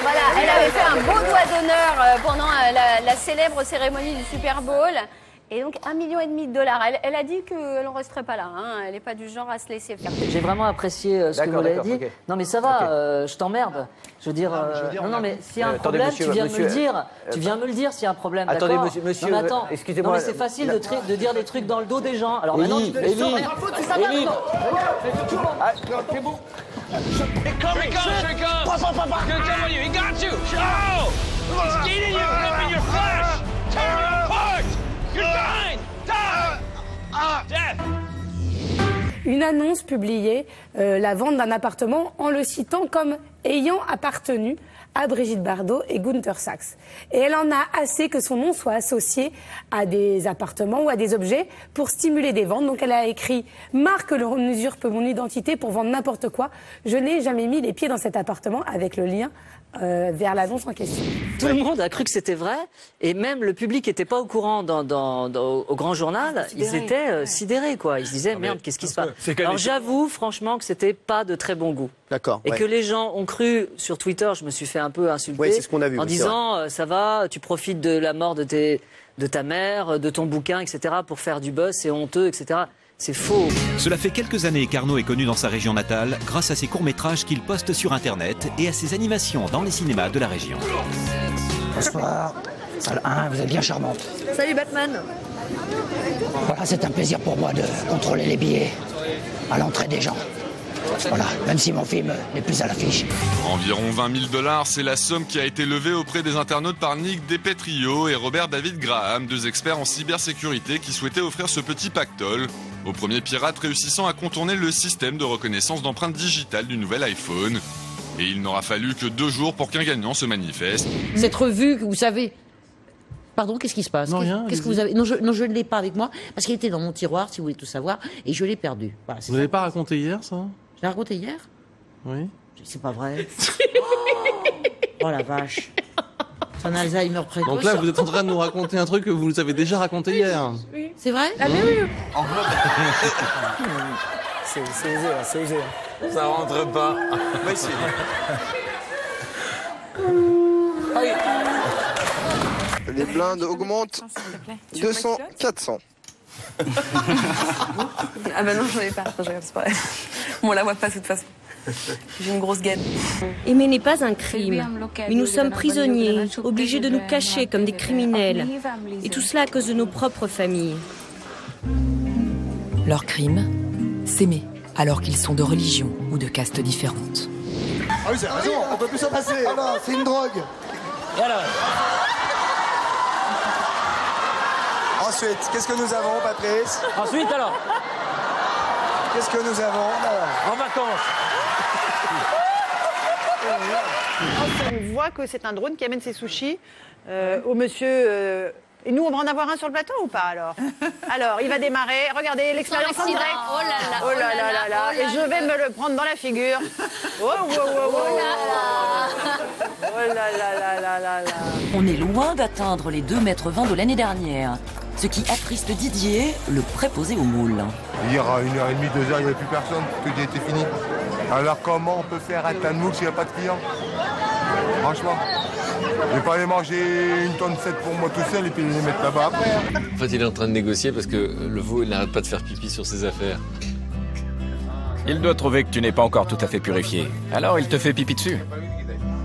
Voilà, elle avait fait un beau doigt d'honneur pendant la célèbre cérémonie du Super Bowl. Et donc, 1,5 million de $. Elle a dit qu'elle n'en resterait pas là. Hein. Elle n'est pas du genre à se laisser faire. J'ai vraiment apprécié ce que vous avez dit. Okay. Non, mais ça va, je t'emmerde. Je veux dire, non, mais s'il y a un problème, tu viens me le dire. Tu viens me le dire s'il y a un problème. Attendez, monsieur, non, mais attends, excusez-moi. Non, mais c'est facile de dire des trucs dans le dos des gens. Alors maintenant, tu te sors l'info, tu sais pas. C'est bon. He got you. Oh! He's getting you up in your flesh. Tearing you apart. You're dying. Death. Une annonce publiée, la vente d'un appartement en le citant comme ayant appartenu à Brigitte Bardot et Gunther Sachs. Et elle en a assez que son nom soit associé à des appartements ou à des objets pour stimuler des ventes. Donc elle a écrit « Marque l'on usurpe mon identité pour vendre n'importe quoi. Je n'ai jamais mis les pieds dans cet appartement » avec le lien vers l'annonce en question. Tout le monde a cru que c'était vrai et même le public n'était pas au courant au grand journal. Ils étaient sidérés, quoi. Ils se disaient « Merde, qu'est-ce qui se passe ?» Alors j'avoue franchement que c'était pas de très bon goût. D'accord. Et que les gens ont cru sur Twitter, je me suis fait un peu insulter c'est ce qu'on a vu, en disant ça va, tu profites de la mort de ta mère, de ton bouquin, etc. pour faire du buzz, c'est honteux, etc. C'est faux. Cela fait quelques années qu'Arnaud est connu dans sa région natale grâce à ses courts-métrages qu'il poste sur Internet et à ses animations dans les cinémas de la région. Bonsoir. Salle 1, vous êtes bien charmante. Salut Batman. Voilà, c'est un plaisir pour moi de contrôler les billets à l'entrée des gens. Voilà, même si mon film n'est plus à l'affiche. Environ 20 000 $, c'est la somme qui a été levée auprès des internautes par Nick Depetrio et Robert David Graham, deux experts en cybersécurité qui souhaitaient offrir ce petit pactole au premier pirate réussissant à contourner le système de reconnaissance d'empreintes digitales du nouvel iPhone. Et il n'aura fallu que 2 jours pour qu'un gagnant se manifeste. Cette revue, vous savez... Pardon, qu'est-ce qui se passe? Non, rien. Qu'est-ce que vous avez? Non, je ne l'ai pas avec moi, parce qu'il était dans mon tiroir, si vous voulez tout savoir, et je l'ai perdu. Voilà, vous n'avez pas raconté hier, ça? Je l'ai raconté hier? Oui. C'est pas vrai. Oh la vache. C'est un Alzheimer précoce. Donc là, vous êtes en train de nous raconter un truc que vous nous avez déjà raconté hier. Oui. C'est vrai? Ah mais oui. C'est osé, là, c'est osé. Ça rentre pas. Oui, c'est... Les blindes augmentent 200, 400. Ah bah non, j'en ai pas. Attends, je regarde, c'est pas vrai. Bon, on la voit pas de toute façon. J'ai une grosse gaine. Aimer n'est pas un crime, mais nous sommes prisonniers, obligés de nous cacher comme des criminels. Et tout cela à cause de nos propres familles. Leur crime, s'aimer, alors qu'ils sont de religion ou de caste différentes. Ah oui, c'est raison, on peut plus s'en passer. Ah non, c'est une drogue. Voilà. Ensuite, qu'est-ce que nous avons, Patrice? Ensuite, alors? Qu'est-ce que nous avons? En vacances. On voit que c'est un drone qui amène ses sushis au monsieur... Et nous, on va en avoir un sur le plateau ou pas, alors? Alors, il va démarrer. Regardez, l'expérience en direct. Oh là là, oh là là là là. Et je vais me le prendre dans la figure. Oh, oh, oh, oh, oh là là. Oh là là là là là là. On est loin d'atteindre les 2,20 m de l'année dernière. Ce qui attriste Didier, le préposé au moule. Hier, à 1h30, 2h, il n'y avait plus personne, tout était fini. Alors comment on peut faire un tas de moules s'il n'y a pas de clients? Franchement. Je vais pas aller manger une tonne 7 pour moi tout seul et puis les mettre là-bas après. En fait, il est en train de négocier parce que le veau, il n'arrête pas de faire pipi sur ses affaires. Il doit trouver que tu n'es pas encore tout à fait purifié. Alors il te fait pipi dessus.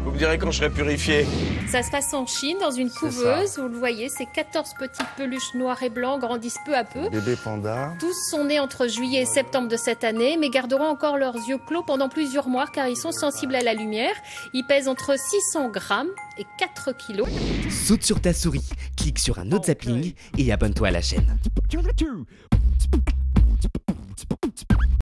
Vous me direz quand je serai purifié. Ça se passe en Chine, dans une couveuse. Vous le voyez, ces 14 petites peluches noires et blancs grandissent peu à peu. Bébé panda. Tous sont nés entre juillet et septembre de cette année, mais garderont encore leurs yeux clos pendant plusieurs mois car ils sont sensibles à la lumière. Ils pèsent entre 600 grammes et 4 kilos. Saute sur ta souris, clique sur un autre zapping et abonne-toi à la chaîne.